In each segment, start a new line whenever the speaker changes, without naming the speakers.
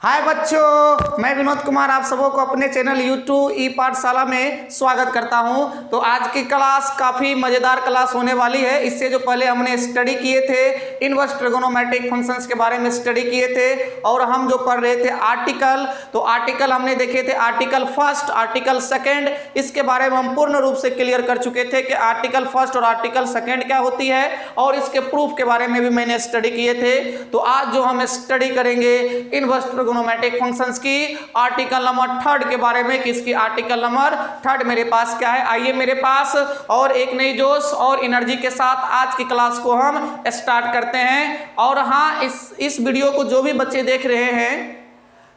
हाय बच्चों, मैं विनोद कुमार आप सबों को अपने चैनल YouTube ई पाठशाला में स्वागत करता हूं। तो आज की क्लास काफ़ी मज़ेदार क्लास होने वाली है। इससे जो पहले हमने स्टडी किए थे इनवर्स ट्रिगोनोमेट्रिक फंक्शंस के बारे में स्टडी किए थे और हम जो पढ़ रहे थे आर्टिकल, तो आर्टिकल हमने देखे थे आर्टिकल फर्स्ट, आर्टिकल सेकेंड। इसके बारे में हम पूर्ण रूप से क्लियर कर चुके थे कि आर्टिकल फर्स्ट और आर्टिकल सेकेंड क्या होती है और इसके प्रूफ के बारे में भी मैंने स्टडी किए थे। तो आज जो हम स्टडी करेंगे इनवर्स ट्रिगोनोमेट्रिक फंक्शंस की आर्टिकल नंबर थर्ड के बारे में, किसकी आर्टिकल नंबर थर्ड मेरे पास क्या है। आइए मेरे पास और एक नई जोश और एनर्जी के साथ आज की क्लास को हम स्टार्ट करते हैं। और हाँ, इस वीडियो को जो भी बच्चे देख रहे हैं,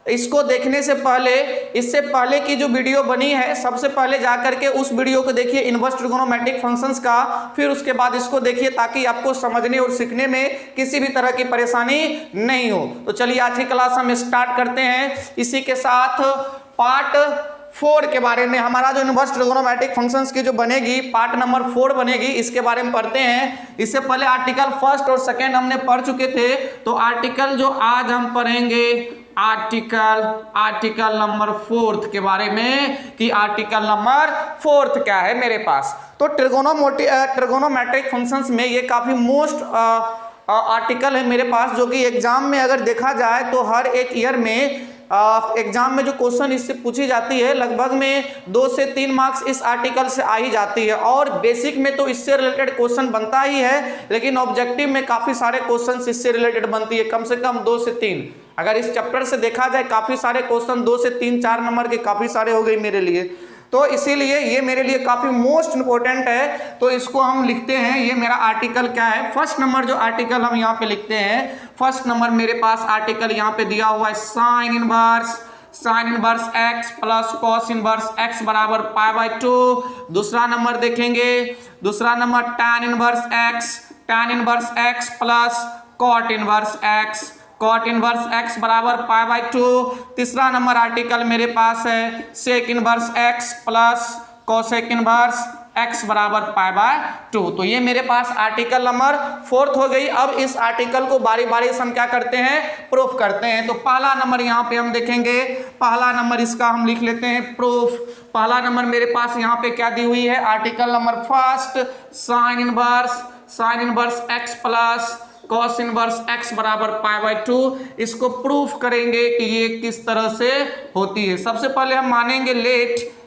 इसको देखने से पहले, इससे पहले की जो वीडियो बनी है, सबसे पहले जाकर के उस वीडियो को देखिए इनवर्स ट्रिगोनोमेट्रिक फंक्शंस का, फिर उसके बाद इसको देखिए ताकि आपको समझने और सीखने में किसी भी तरह की परेशानी नहीं हो। तो चलिए आज की क्लास हम स्टार्ट करते हैं। इसी के साथ पार्ट 4 के बारे में, हमारा जो इनवर्स ट्रिगोनोमेट्रिक फंक्शंस की जो बनेगी पार्ट नंबर 4 बनेगी, इसके बारे में पढ़ते हैं। इससे पहले आर्टिकल फर्स्ट और सेकेंड हमने पढ़ चुके थे। तो आर्टिकल जो आज हम पढ़ेंगे आर्टिकल नंबर 4 के बारे में, कि आर्टिकल नंबर 4 क्या है मेरे पास। तो ट्रिगोनोमेट्रिक फंक्शंस में ये काफी मोस्ट आर्टिकल है मेरे पास, जो कि एग्जाम में अगर देखा जाए तो हर एक ईयर में एग्जाम में जो क्वेश्चन इससे पूछी जाती है, लगभग में 2 से 3 मार्क्स इस आर्टिकल से आ ही जाती है। और बेसिक में तो इससे रिलेटेड क्वेश्चन बनता ही है, लेकिन ऑब्जेक्टिव में काफी सारे क्वेश्चन इससे रिलेटेड बनती है, कम से कम 2 से 3। अगर इस चैप्टर से देखा जाए काफी सारे क्वेश्चन 2 से 3 4 नंबर के काफी सारे हो गए मेरे लिए। तो इसीलिए ये मेरे लिए काफी मोस्ट इंपॉर्टेंट है। तो इसको हम लिखते हैं, ये मेरा आर्टिकल क्या है, फर्स्ट नंबर जो आर्टिकल हम यहाँ पे लिखते हैं, फर्स्ट नंबर मेरे पास आर्टिकल यहाँ पे दिया हुआ है sine inverse x plus cos inverse x बराबर π/2। दूसरा नंबर देखेंगे, दूसरा number tan inverse x plus cot inverse x बराबर π/2। तीसरा नंबर आर्टिकल मेरे पास है sec inverse x plus cosec inverse x बराबर π/2। तो ये मेरे पास आर्टिकल नंबर 4 हो गई। अब इस आर्टिकल को बारी बारी से हम क्या करते हैं, प्रूफ करते हैं। तो पहला नंबर यहाँ पे हम देखेंगे, पहला नंबर इसका हम लिख लेते हैं प्रूफ। पहला नंबर मेरे पास यहाँ पे क्या दी हुई है, article number first sign inverse x plus cos inverse x बराबर π/2। इसको प्रूफ करेंगे कि ये किस तरह से होती है। सबसे पहले हम मानेंगे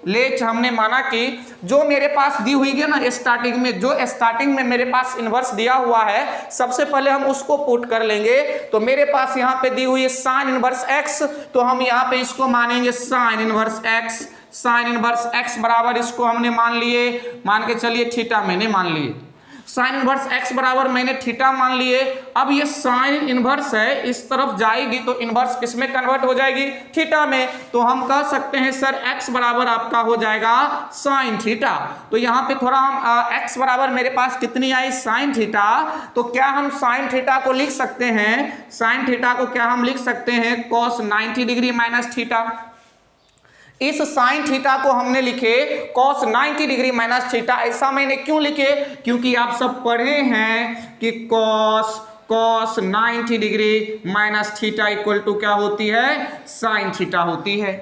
लेट हमने माना कि जो मेरे पास दी हुई है ना स्टार्टिंग में मेरे पास इनवर्स दिया हुआ है, सबसे पहले हम उसको पुट कर लेंगे। तो मेरे पास यहाँ पे दी हुई है साइन इनवर्स x, तो हम यहाँ पे इसको मानेंगे साइन इनवर्स x बराबर, इसको हमने मान के चलिए थीटा मैंने मान लिए। साइन इनवर्स x बराबर मैंने थीटा मान लिए। अब ये साइन इनवर्स है, इस तरफ जाएगी तो इनवर्स किस में कन्वर्ट हो जाएगी, थीटा में। तो हम कह सकते हैं सर x बराबर आपका हो जाएगा साइन थीटा। तो यहाँ पे थोड़ा हम x बराबर मेरे पास कितनी आई, साइन थीटा। तो क्या हम साइन थीटा को लिख सकते हैं, साइन थीटा को क्या हम लिख सकते हैं कॉस 90 डिग्री माइनस थीटा। इस साइन थीटा को हमने लिखे cos 90 डिग्री माइनस थीटा। ऐसा मैंने क्यों लिखे, क्योंकि आप सब पढ़े हैं कि cos 90 degree minus theta equal to क्या होती है, साइन थीटा होती है।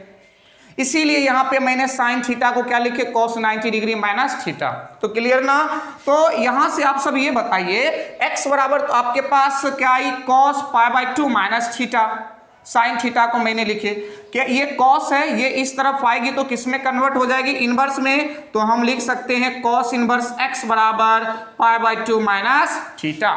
इसीलिए यहाँ पे मैंने साइन थीटा को क्या लिखे, cos 90 डिग्री माइनस थीटा। तो क्लियर ना। तो यहाँ से आप सब ये बताइए, x बराबर तो आपके पास क्या आई, cos π/2 minus theta. Sine theta को मैंने लिखे, क्या ये कॉस है, ये इस तरफ आएगी तो किस में कन्वर्ट हो जाएगी, इनवर्स में। तो हम लिख सकते हैं कॉस इनवर्स x बराबर π/2 माइनस थीटा।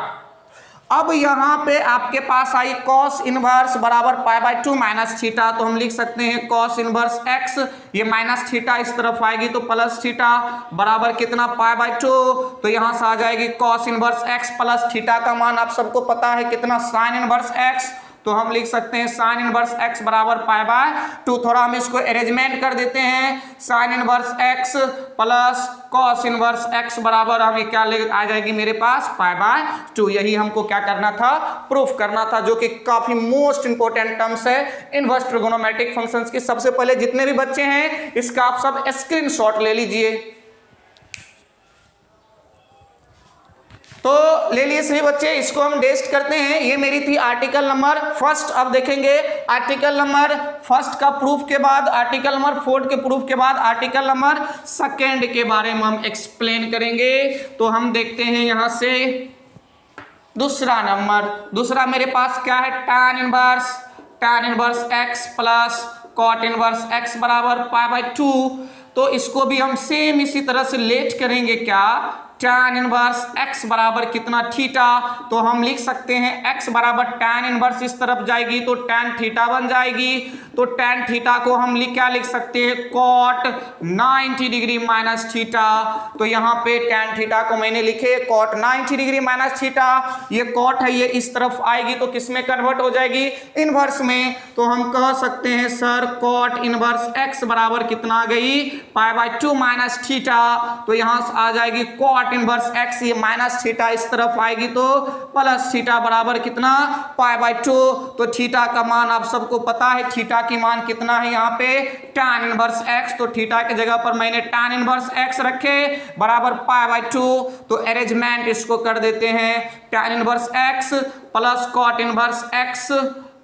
अब यहाँ पे आपके पास आई कॉस इनवर्स बराबर π/2 माइनस थीटा, तो हम लिख सकते हैं कॉस इनवर्स x, ये माइनस थीटा इस तरफ आएगी तो प्लस थीटा बराबर कितना, π/2। तो यहाँ से आ जाएगी cos inverse x plus theta का मान आप सबको पता है कितना, साइन इनवर्स x। तो हम लिख सकते हैं साइन इनवर्स x बराबर π/2। थोड़ा हम इसको अरेंजमेंट कर देते हैं, sine inverse x plus cos inverse x बराबर हमें क्या आ जाएगी मेरे पास, π/2। यही हमको क्या करना था, प्रूफ करना था, जो कि काफी मोस्ट इंपोर्टेंट टर्म्स है इनवर्स ट्रिगोनोमेट्रिक फंक्शंस की। सबसे पहले जितने भी बच्चे हैं इसका आप सब स्क्रीनशॉट ले लीजिए। तो ले लिए सभी बच्चे, इसको हम टेस्ट करते हैं। ये मेरी थी आर्टिकल नंबर फर्स्ट। अब देखेंगे आर्टिकल नंबर फर्स्ट का प्रूफ के बाद, आर्टिकल नंबर फोर्थ के प्रूफ के बाद आर्टिकल नंबर सेकेंड के बारे में हम एक्सप्लेन करेंगे। तो हम देखते हैं यहां से दूसरा नंबर। दूसरा मेरे पास क्या है, tan inverse x plus cot inverse x बराबर π/2। तो इसको भी हम सेम इसी तरह से लेट करेंगे। क्या, tan इनवर्स x बराबर कितना, थीटा। तो हम लिख सकते हैं x बराबर tan इनवर्स इस तरफ जाएगी तो tan थीटा बन जाएगी। तो tan थीटा को हम क्या लिख सकते हैं, cot 90 डिग्री माइनस थीटा। तो यहाँ पे tan थीटा को मैंने लिखे cot 90 डिग्री माइनस थीटा। ये cot है, ये इस तरफ आएगी तो किस में कन्वर्ट हो जाएगी, इनवर्स में। तो हम कह सकते हैं सर cot इनवर्स x बराबर कितना आ गई, π/2 माइनस थीटा। तो यहाँ से आ जाएगी cot इनवर्स x, ये माइनस थीटा इस तरफ आएगी तो प्लस थीटा बराबर कितना, π/2। तो थीटा का मान आप सबको पता है, थीटा की मान कितना है यहाँ पे, tan इनवर्स x। तो थीटा की जगह पर मैंने tan इनवर्स x रखे बराबर π/2। तो अरेंजमेंट इसको कर देते हैं, tan inverse x plus cot inverse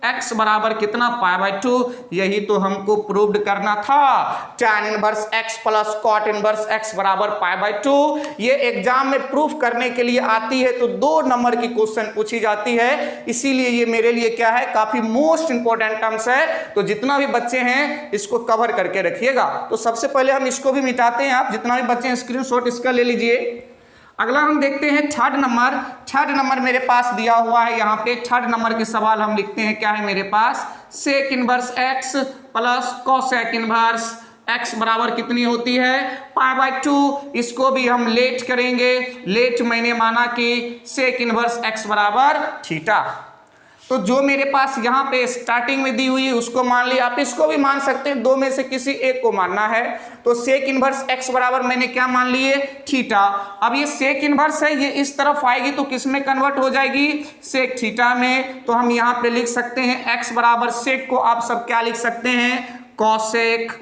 x बराबर कितना, π/2। यही तो हमको प्रूव्ड करना था, tan inverse x plus cot inverse x बराबर π/2। ये एग्जाम में प्रूफ करने के लिए आती है तो 2 नंबर की क्वेश्चन पूछी जाती है, इसीलिए ये मेरे लिए क्या है, काफी मोस्ट इंपॉर्टेंट टर्म्स है। तो जितना भी बच्चे हैं इसको कवर करके रखिएगा। तो सबसे पहले हम इसको भी मिटाते हैं, आप जितना भी बच्चे हैं स्क्रीनशॉट इसका ले लीजिए। अगला हम देखते हैं थर्ड नंबर मेरे पास दिया हुआ है यहाँ पे। थर्ड नंबर के सवाल हम लिखते हैं, क्या है मेरे पास, sec inverse x plus cosec inverse x बराबर कितनी होती है, π/2। इसको भी हम लेट करेंगे। लेट मैंने माना कि सेक इनवर्स x बराबर थीटा। तो जो मेरे पास यहाँ पे स्टार्टिंग में दी हुई है उसको मान लिया, आप इसको भी मान सकते हैं, 2 में से किसी एक को मानना है। तो सेक इनवर्स x बराबर मैंने क्या मान लिए, थीटा। अब ये सेक इनवर्स है, ये इस तरफ आएगी तो किस में कन्वर्ट हो जाएगी, सेक थीटा में। तो हम यहाँ पे लिख सकते हैं x बराबर सेक को आप सब क्या लिख सकते हैं, cosec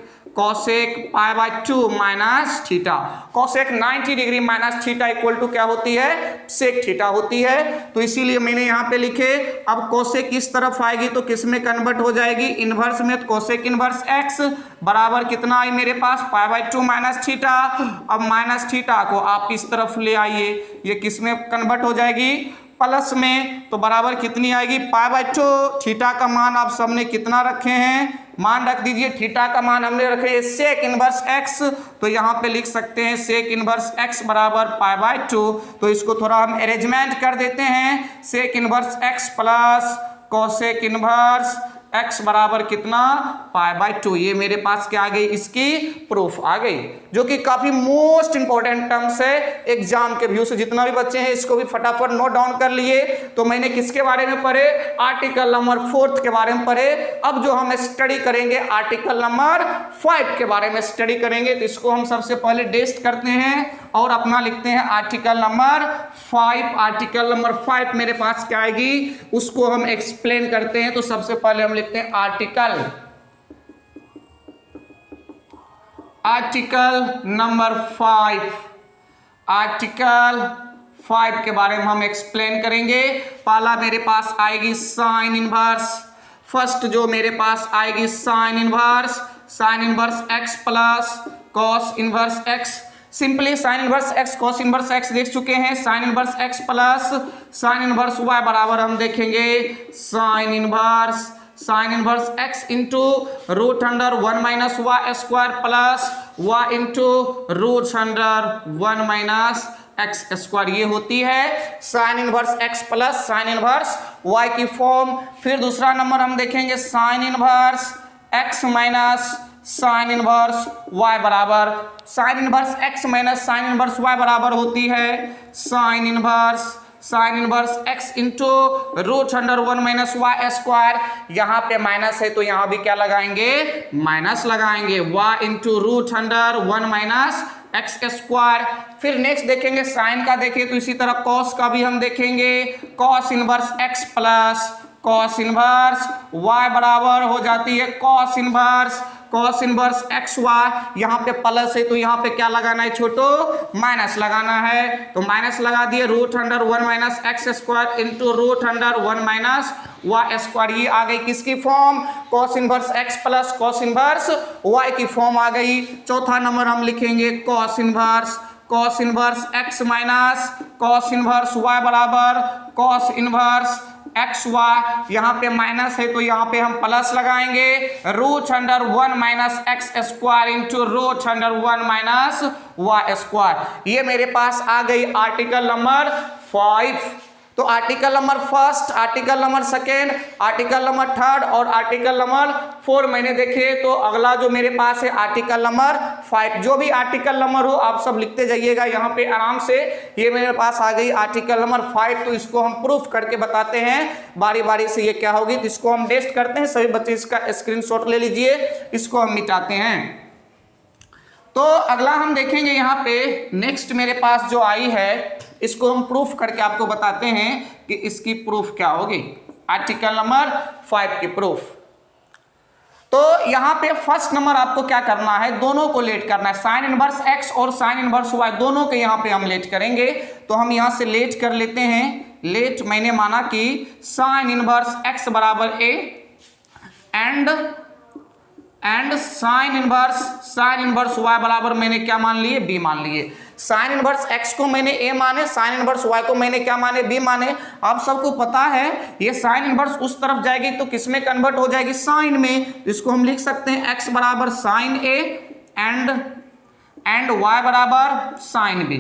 π/2 minus theta. Cosec 90 degree minus theta equal to क्या होती है, सेक थीटा होती है। तो इसीलिए मैंने यहाँ पे लिखे। अब कोसेक इस तरफ आएगी तो किस में कन्वर्ट हो जाएगी, इनवर्स में। तो कोसेक इनवर्स x बराबर कितना है मेरे पास, π/2 माइनस थीटा। अब माइनस थीटा को आप इस तरफ ले आइए, ये किस में कन्वर्ट हो जाएगी, प्लस में। तो बराबर कितनी आएगी, π/2। थीटा का मान आप सबने कितना रखे हैं, मान रख दीजिए। थीटा का मान हमने रखे है सेक इनवर्स x। तो यहाँ पे लिख सकते हैं सेक इनवर्स x बराबर π/2। तो इसको थोड़ा हम अरेंजमेंट कर देते हैं, sec inverse x plus cosec inverse x बराबर कितना, π/2। ये मेरे पास क्या आ गई, इसकी प्रूफ आ गई, जो कि काफी मोस्ट इंपॉर्टेंट टर्म्स है एग्जाम के व्यू से। जितना भी बच्चे हैं इसको भी फटाफट नोट डाउन कर लिए। तो मैंने किसके बारे में पढ़े, आर्टिकल नंबर 4 के बारे में पढ़े। अब जो हम स्टडी करेंगे आर्टिकल नंबर 5 के बारे में स्टडी करेंगे। तो इसको हम सबसे पहले टेस्ट करते हैं और अपना लिखते हैं आर्टिकल नंबर 5। आर्टिकल नंबर 5 मेरे पास क्या आएगी, उसको हम एक्सप्लेन करते हैं। तो सबसे पहले हम लिखते हैं आर्टिकल नंबर 5। आर्टिकल 5 के बारे में हम एक्सप्लेन करेंगे। पहला मेरे पास आएगी साइन इनवर्स। फर्स्ट जो मेरे पास आएगी sine inverse x plus cos inverse x। Simply sine inverse x cos inverse x देख चुके हैं। Sine inverse x plus sine inverse y बराबर हम देखेंगे sine inverse x into root under 1 minus y square plus y into root under 1 minus x square. ये होती है sine inverse x plus sine inverse y की form. फिर दूसरा number हम देखेंगे sine inverse x minus sine inverse y बराबर, sine inverse x minus sine inverse y बराबर होती है sine inverse x into root under 1 minus y square. यहाँ पे माइनस है तो यहाँ भी क्या लगाएंगे, माइनस लगाएंगे, y into root under 1 minus x square. फिर नेक्स्ट देखेंगे साइन का, देखिए तो इसी तरह कॉस का भी हम देखेंगे, cos inverse x plus cos inverse y बराबर हो जाती है cos inverse cos inverse x y, यहाँ पे प्लस है तो यहाँ पे क्या लगाना है छोटो, माइनस लगाना है, तो माइनस लगा दिए root under 1 minus x square into root under 1 minus y square. ये आ गई किसकी form, cos inverse x plus cos inverse y की फॉर्म आ गई। चौथा नंबर हम लिखेंगे cos inverse x minus cos inverse y बराबर कॉस इनवर्स एक्स वाई, यहाँ पे माइनस है तो यहाँ पे हम प्लस लगाएंगे, root under 1 minus x square into root under 1 minus y square. ये मेरे पास आ गई आर्टिकल नंबर 5। तो article number first, article number second, article number third और आर्टिकल नंबर 4 मैंने देखे। तो अगला जो मेरे पास है आर्टिकल नंबर 5। जो भी आर्टिकल नंबर हो आप सब लिखते जाइएगा यहाँ पे आराम से। ये मेरे पास आ गई आर्टिकल नंबर 5, तो इसको हम प्रूफ करके बताते हैं बारी बारी से ये क्या होगी। तो इसको हम टेस्ट करते हैं, सभी बच्चे इसका स्क्रीनशॉट ले लीजिए, इसको हम मिटाते हैं। तो अगला हम देखेंगे यहाँ पे नेक्स्ट मेरे पास जो आई है, इसको हम प्रूफ करके आपको बताते हैं कि इसकी प्रूफ क्या होगी। आर्टिकल नंबर 5 की प्रूफ। तो यहाँ पे फर्स्ट नंबर आपको क्या करना है, दोनों को लेट करना है, साइन इनवर्स एक्स और साइन इनवर्स वाई दोनों के यहाँ पे हम लेट करेंगे। तो हम यहाँ से लेट कर लेते हैं। लेट मैंने माना कि साइन इनवर्स एक्स बराबर A and sine inverse y बराबर मैंने क्या मान लिए, बी मान लिए। साइन इनवर्स एक्स को मैंने ए माने, साइन इनवर्स वाई को मैंने क्या माने, बी माने। आप सबको पता है ये साइन इनवर्स उस तरफ जाएगी तो किस में कन्वर्ट हो जाएगी, साइन में। इसको हम लिख सकते हैं एक्स बराबर साइन ए एंड वाई बराबर साइन बी।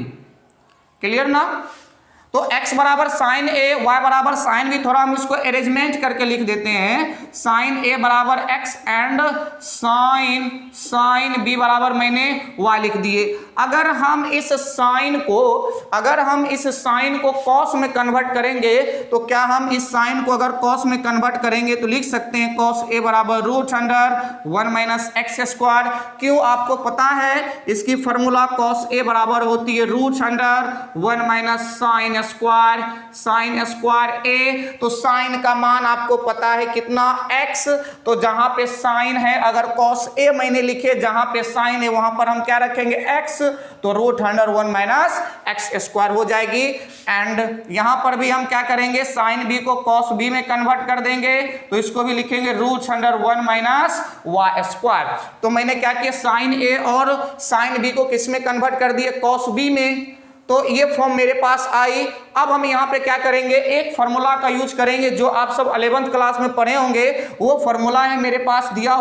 क्लियर ना। तो x बराबर साइन ए, y बराबर साइन बी। थोड़ा हम इसको अरेंजमेंट करके लिख देते हैं, साइन ए बराबर x एंड साइन बी बराबर मैंने y लिख दिए। अगर हम इस साइन को कॉस में कन्वर्ट करेंगे तो क्या हम इस साइन को अगर कॉस में कन्वर्ट करेंगे तो लिख सकते हैं कॉस ए बराबर root under 1 minus x square. क्यों, आपको पता है इसकी फॉर्मूला कॉस ए बराबर होती है root under 1 minus sine square a. तो साइन का मान आपको पता है कितना, x। तो जहां पे साइन है, अगर कॉस ए मैंने लिखे, जहां पे साइन है वहां पर हम क्या रखेंगे, x। तो root under 1 minus x square हो जाएगी। एंड यहां पर भी हम क्या करेंगे, साइन बी को कॉस बी में कन्वर्ट कर देंगे, तो इसको भी लिखेंगे root under 1 minus y square. तो मैंने क्या किया, साइन ए और साइन बी को किस में कन्वर्ट कर दिए, कॉस बी में। तो ये फॉर्म मेरे पास आई। अब हम यहाँ पे क्या करेंगे, एक फार्मूला का यूज करेंगे जो आप सब 11th क्लास में पढ़े होंगे। वो फार्मूला है मेरे पास दिया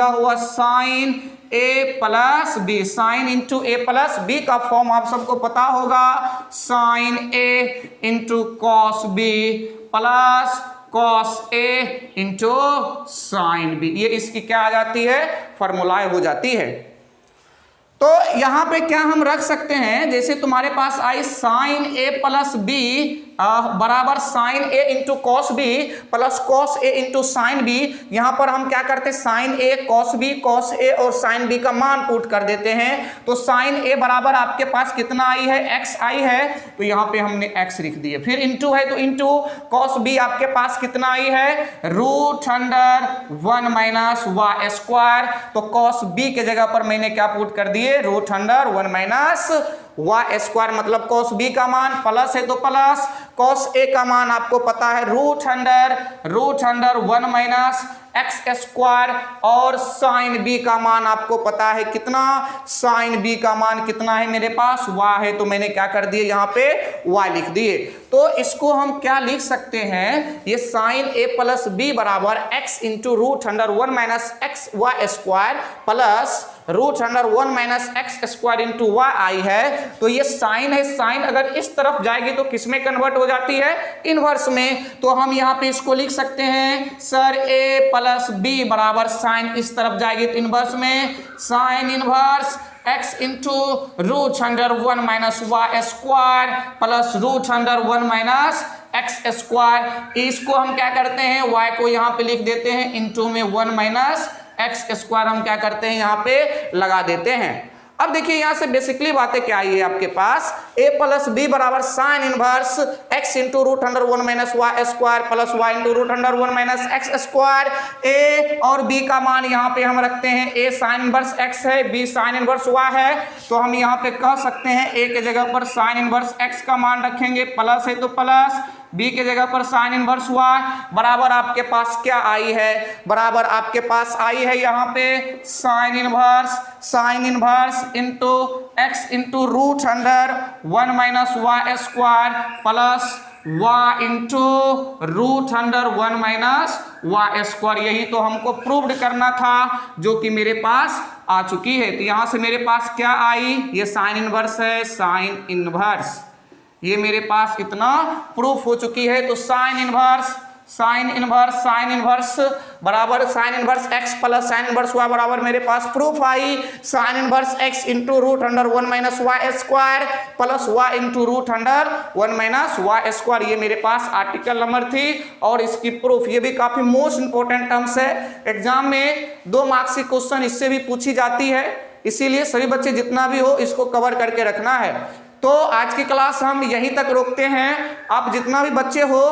हुआ, sine a plus b, sine into a plus b का फॉर्म आप सबको पता होगा, sine a into cos b plus cos a into sine b. ये इसकी क्या आ जाती है, फॉर्मूलाएं हो जाती है। तो यहां पे क्या हम रख सकते हैं, जैसे तुम्हारे पास आई साइन ए प्लस बी बराबर sine a into cos b plus cos a into sine b. यहां पर हम क्या करते हैं, साइन ए कॉस ए और साइन बी का मान पुट कर देते हैं। तो साइन ए बराबर आपके पास कितना आई है, एक्स आई है, तो यहां पे हमने एक्स लिख दिए। फिर इंटू है तो इंटू कॉस बी आपके पास कितना आई है, root under 1 minus y square. तो कॉस बी के जगह पर मैंने क्या पुट कर दिए, root under 1 minus y square, मतलब कॉस बी का मान प्लस है तो प्लस, कॉस ए का मान आपको पता है root under 1 minus x square, और साइन बी का मान आपको पता है कितना, साइन बी का मान कितना है मेरे पास, y है, तो मैंने क्या कर दिए यहाँ पे y लिख दिए। तो इसको हम क्या लिख सकते हैं, ये साइन ए प्लस बी बराबर x into root under 1 minus x y square plus root under 1 minus x square into y आई है। तो ये साइन है, साइन अगर इस तरफ जाएगी तो किस में कन्वर्ट हो जाती है, इनवर्स में। तो हम यहाँ पे इसको लिख सकते हैं, सर ए प्लस बी बराबर साइन इस तरफ जाएगी तो इनवर्स में, sine inverse x into root under 1 minus y square plus root under 1 minus x square. इसको हम क्या करते हैं, y को यहाँ पे लिख देते हैं, इंटू में 1 माइनस एक्स स्क्वायर हम क्या करते हैं यहाँ पे लगा देते हैं। अब देखिए यहां से बेसिकली बातें क्या आई है आपके पास, a प्लस बी बराबर sine inverse x into root under 1 minus y square plus y into root under 1 minus x square. a और b का मान यहाँ पे हम रखते हैं, a साइन इनवर्स x है, b साइन इनवर्स y है, तो हम यहाँ पे कह सकते हैं a के जगह पर साइन इनवर्स x का मान रखेंगे, प्लस है तो प्लस, b के जगह पर साइन इनवर्स y बराबर आपके पास क्या आई है, बराबर आपके पास आई है यहाँ पे sine inverse into x into root under 1 minus y square plus y into root under 1 minus y square. यही तो हमको प्रूव्ड करना था, जो कि मेरे पास आ चुकी है। तो यहां से मेरे पास क्या आई, ये साइन इनवर्स है, साइन इनवर्स, ये मेरे पास इतना प्रूफ हो चुकी है। तो साइन इनवर्स बराबर sine inverse x plus sine inverse y बराबर मेरे पास प्रूफ आई sine inverse x into root under 1 minus y square plus y into root under 1 minus y square. ये मेरे पास आर्टिकल नंबर थी और इसकी प्रूफ, ये भी काफी मोस्ट इंपॉर्टेंट टर्म्स है। एग्जाम में 2 मार्क्स की क्वेश्चन इससे भी पूछी जाती है, इसीलिए सभी बच्चे जितना भी हो इसको कवर करके रखना है। तो आज की क्लास हम यहीं तक रोकते हैं। आप जितना भी बच्चे हो,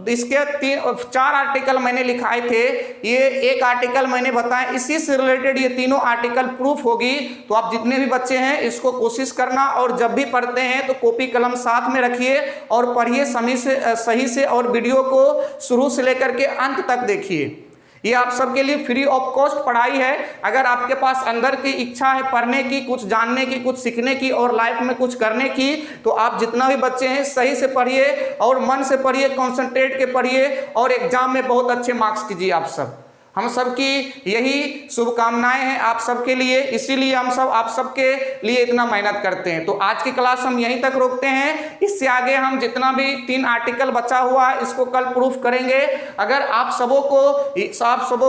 इसके 4 आर्टिकल मैंने लिखाए थे, ये एक आर्टिकल मैंने बताया, इसी से रिलेटेड ये तीनों आर्टिकल प्रूफ होगी। तो आप जितने भी बच्चे हैं इसको कोशिश करना, और जब भी पढ़ते हैं तो कॉपी कलम साथ में रखिए और पढ़िए सही से, और वीडियो को शुरू से लेकर के अंत तक देखिए। ये आप सबके लिए फ्री ऑफ कॉस्ट पढ़ाई है। अगर आपके पास अंदर की इच्छा है पढ़ने की, कुछ जानने की, कुछ सीखने की और लाइफ में कुछ करने की, तो आप जितना भी बच्चे हैं सही से पढ़िए और मन से पढ़िए, कॉन्सेंट्रेट के पढ़िए और एग्जाम में बहुत अच्छे मार्क्स कीजिए। आप सब, हम सबकी यही शुभकामनाएं हैं आप सबके लिए, इसीलिए हम सब आप सबके लिए इतना मेहनत करते हैं। तो आज की क्लास हम यहीं तक रोकते हैं। इससे आगे हम जितना भी 3 आर्टिकल बचा हुआ है इसको कल प्रूफ करेंगे। अगर आप सबों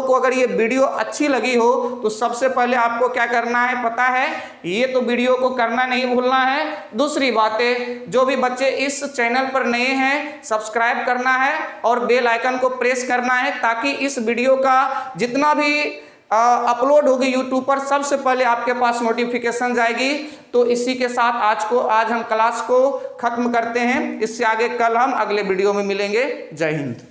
को अगर ये वीडियो अच्छी लगी हो तो सबसे पहले आपको क्या करना है पता है, ये तो वीडियो को करना नहीं भूलना है। दूसरी बातें, जो भी बच्चे इस चैनल पर नए हैं सब्सक्राइब करना है और बेल आइकन को प्रेस करना है, ताकि इस वीडियो का जितना भी अपलोड होगी यूट्यूब पर सबसे पहले आपके पास नोटिफिकेशन जाएगी। तो इसी के साथ आज हम क्लास को खत्म करते हैं। इससे आगे कल हम अगले वीडियो में मिलेंगे। जय हिंद।